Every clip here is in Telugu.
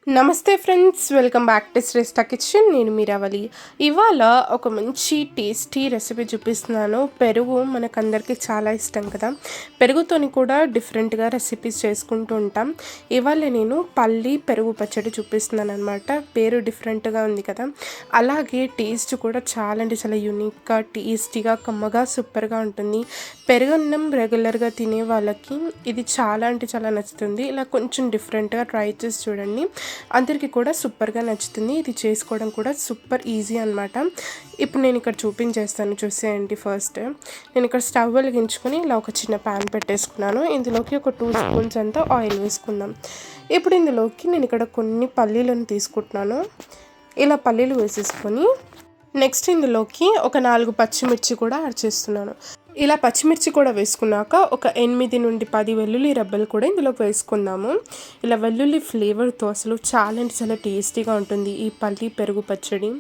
నమస్తే friends, welcome back to Shreshta kitchen. నేను మీరావళి. ఇవాళ ఒక మంచి టేస్టీ రెసిపీ చూపిస్తున్నాను. పెరుగు మనకందరికీ చాలా ఇష్టం కదా. పెరుగుతోని కూడా డిఫరెంట్గా రెసిపీస్ చేసుకుంటూ ఉంటాం. ఇవాళ నేను పల్లి పెరుగు పచ్చడి చూపిస్తున్నాను అనమాట. పేరు డిఫరెంట్గా ఉంది కదా, అలాగే టేస్ట్ కూడా చాలా అంటే చాలా యూనిక్గా, టేస్టీగా, కమ్మగా, సూపర్గా ఉంటుంది. పెరుగన్నం రెగ్యులర్గా తినే వాళ్ళకి ఇది చాలా అంటే చాలా నచ్చుతుంది. ఇలా కొంచెం డిఫరెంట్గా ట్రై చేసి చూడండి, అందరికీ కూడా సూపర్గా నచ్చుతుంది. ఇది చేసుకోవడం కూడా సూపర్ ఈజీ అనమాట. ఇప్పుడు నేను ఇక్కడ చూపించేస్తాను, చూసేయండి. ఫస్ట్ నేను ఇక్కడ స్టవ్ వెలిగించుకొని ఇలా ఒక చిన్న ప్యాన్ పెట్టేసుకున్నాను. ఇందులోకి ఒక 2 స్పూన్స్ అంతా ఆయిల్ వేసుకుందాం. ఇప్పుడు ఇందులోకి నేను ఇక్కడ కొన్ని పల్లీలను తీసుకుంటున్నాను. ఇలా పల్లీలు వేసేసుకొని నెక్స్ట్ ఇందులోకి ఒక 4 పచ్చిమిర్చి కూడా యాడ్ చేస్తున్నాను. ఇలా పచ్చిమిర్చి కూడా వేసుకున్నాక ఒక 8 నుండి 10 వెల్లుల్లి రెబ్బలు కూడా ఇందులోకి వేసుకుందాము. ఇలా వెల్లుల్లి ఫ్లేవర్తో అసలు చాలా అంటే చాలా టేస్టీగా ఉంటుంది ఈ పల్లి పెరుగు పచ్చడి.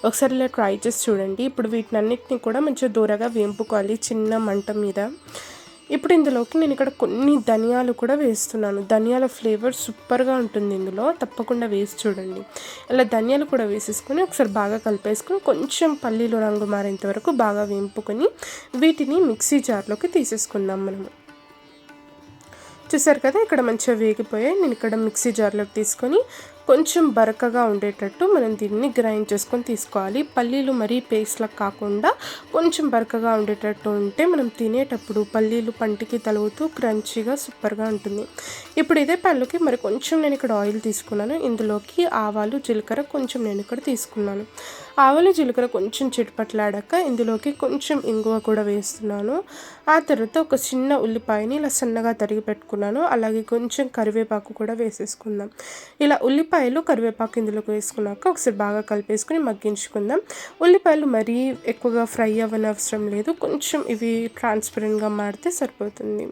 ఒకసారి ఇలా ట్రై చేసి చూడండి. ఇప్పుడు వీటినన్నిటిని కూడా మంచిగా దూరగా వేంపుకోవాలి చిన్న మంట మీద. ఇప్పుడు ఇందులోకి నేను ఇక్కడ కొన్ని ధనియాలు కూడా వేస్తున్నాను. ధనియాల ఫ్లేవర్ సూపర్గా ఉంటుంది ఇందులో, తప్పకుండా వేసి చూడండి. ఇలా ధనియాలు కూడా వేసేసుకొని ఒకసారి బాగా కలిపేసుకొని కొంచెం పల్లీలు రంగు మారేంత వరకు బాగా వేంపుకొని వీటిని మిక్సీ జార్లోకి తీసేసుకుందాం మనము. చూసారు కదా, ఇక్కడ మంచిగా వేగిపోయాయి. నేను ఇక్కడ మిక్సీ జార్లోకి తీసుకొని కొంచెం బరకగా ఉండేటట్టు మనం దీన్ని గ్రైండ్ చేసుకొని తీసుకోవాలి. పల్లీలు మరీ పేస్ట్లకు కాకుండా కొంచెం బరకగా ఉండేటట్టు ఉంటే మనం తినేటప్పుడు పల్లీలు పంటికి తలుగుతూ క్రంచీగా సూపర్గా ఉంటుంది. ఇప్పుడు ఇదే పళ్ళుకి మరి కొంచెం నేను ఇక్కడ ఆయిల్ తీసుకున్నాను. ఇందులోకి ఆవాలు, జీలకర్ర కొంచెం నేను ఇక్కడ తీసుకున్నాను. ఆవాలు, జీలకర్ర కొంచెం చిటపట్లాడాక ఇందులోకి కొంచెం ఇంగువ కూడా వేస్తున్నాను. ఆ తర్వాత ఒక చిన్న ఉల్లిపాయని ఇలా సన్నగా తరిగి పెట్టుకున్నాను. అలాగే కొంచెం కరివేపాకు కూడా వేసేసుకుందాం. ఇలా ఉల్లిపాయలు, కరివేపాకు ఇందులోకి వేసుకున్నాక ఒకసారి బాగా కలిపేసుకుని మగ్గించుకుందాం. ఉల్లిపాయలు మరీ ఎక్కువగా ఫ్రై అవ్వనవసరం లేదు, కొంచెం ఇవి ట్రాన్స్పరెంట్గా మారితే సరిపోతుంది.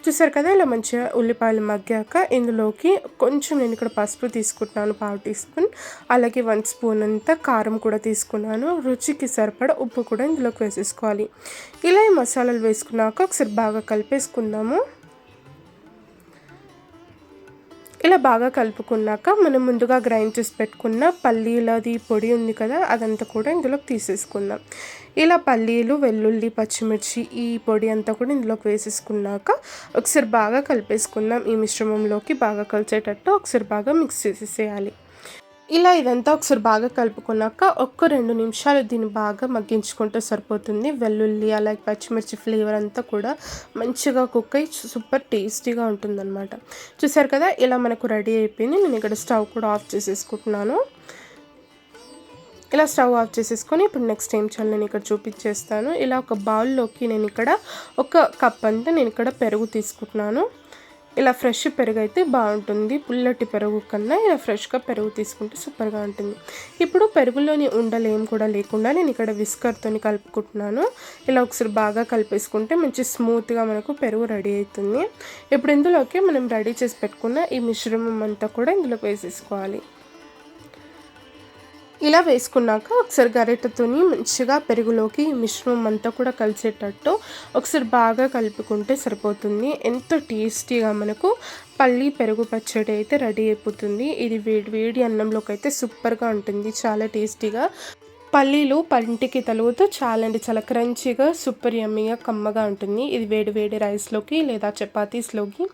చూసారు కదా, ఇలా మంచిగా ఉల్లిపాయలు మగ్గాక ఇందులోకి కొంచెం నేను ఇక్కడ పసుపు తీసుకుంటున్నాను, 1/2 టీ స్పూన్. అలాగే 1 స్పూన్ అంతా కారం కూడా తీసుకున్నాను. రుచికి సరిపడా ఉప్పు కూడా ఇందులోకి వేసేసుకోవాలి. ఇలా ఈ మసాలాలు వేసుకున్నాక ఒకసారి బాగా కలిపేసుకుందాము. ఇలా బాగా కలుపుకున్నాక మనం ముందుగా గ్రైండ్ చేసి పెట్టుకున్న పల్లీలది పొడి ఉంది కదా, అదంతా కూడా ఇందులోకి తీసేసుకుందాం. ఇలా పల్లీలు, వెల్లుల్లి, పచ్చిమిర్చి ఈ పొడి అంతా కూడా ఇందులోకి వేసేసుకున్నాక ఒకసారి బాగా కలిపేసుకుందాం. ఈ మిశ్రమంలోకి బాగా కలిసేటట్టు ఒకసారి బాగా మిక్స్ చేసేసేయాలి. ఇలా ఇదంతా ఒకసారి బాగా కలుపుకున్నాక 1-2 నిమిషాలు దీన్ని బాగా మగ్గించుకుంటే సరిపోతుంది. వెల్లుల్లి అలాగే పచ్చిమిర్చి ఫ్లేవర్ అంతా కూడా మంచిగా కుక్ అయ్యి సూపర్ టేస్టీగా ఉంటుందన్నమాట. చూసారు కదా, ఇలా మనకు రెడీ అయిపోయింది. నేను ఇక్కడ స్టవ్ కూడా ఆఫ్ చేసేసుకుంటున్నాను. ఇలా స్టవ్ ఆఫ్ చేసేసుకొని ఇప్పుడు నెక్స్ట్ ఏం చేయాలి నేను ఇక్కడ చూపించేస్తాను. ఇలా ఒక బౌల్లోకి నేను ఇక్కడ 1 కప్ అంతా నేను ఇక్కడ పెరుగు తీసుకుంటున్నాను. ఇలా ఫ్రెష్ పెరుగు అయితే బాగుంటుంది. పుల్లటి పెరుగు కన్నా ఇలా ఫ్రెష్గా పెరుగు తీసుకుంటే సూపర్గా ఉంటుంది. ఇప్పుడు పెరుగులోని ఉండలు ఏం కూడా లేకుండా నేను ఇక్కడ విస్కర్తో కలుపుకుంటున్నాను. ఇలా ఒకసారి బాగా కలిపేసుకుంటే మంచి స్మూత్గా మనకు పెరుగు రెడీ అవుతుంది. ఇప్పుడు ఇందులోకి మనం రెడీ చేసి పెట్టుకున్న ఈ మిశ్రమం అంతా కూడా ఇందులోకి వేసేసుకోవాలి. ఇలా వేసుకున్నాక ఒకసారి గరిటెతోని మంచిగా పెరుగులోకి మిశ్రమం అంతా కూడా కలిసేటట్టు ఒకసారి బాగా కలుపుకుంటే సరిపోతుంది. ఎంతో టేస్టీగా మనకు పల్లి పెరుగు పచ్చడి అయితే రెడీ అయిపోతుంది. ఇది వేడి వేడి అన్నంలోకి అయితే సూపర్గా ఉంటుంది, చాలా టేస్టీగా. పల్లీలు పంటికి తలుగుతూ చాలా అంటే చాలా క్రంచీగా, సూపర్ యమ్మీగా, కమ్మగా ఉంటుంది. ఇది వేడి వేడి రైస్లోకి లేదా చపాతీస్లోకి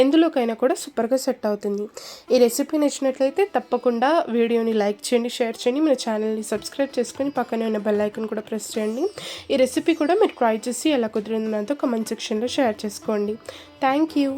ఎందులోకైనా కూడా సూపర్గా సెట్ అవుతుంది. ఈ రెసిపీ నచ్చినట్లయితే తప్పకుండా వీడియోని లైక్ చేయండి, షేర్ చేయండి. మన ఛానల్ని సబ్స్క్రైబ్ చేసుకొని పక్కనే ఉన్న బెల్ ఐకాన్ కూడా ప్రెస్ చేయండి. ఈ రెసిపీ కూడా మీరు ట్రై చేసి ఎలా కుదిరిందో నాతో కామెంట్ సెక్షన్లో షేర్ చేసుకోండి. Thank you.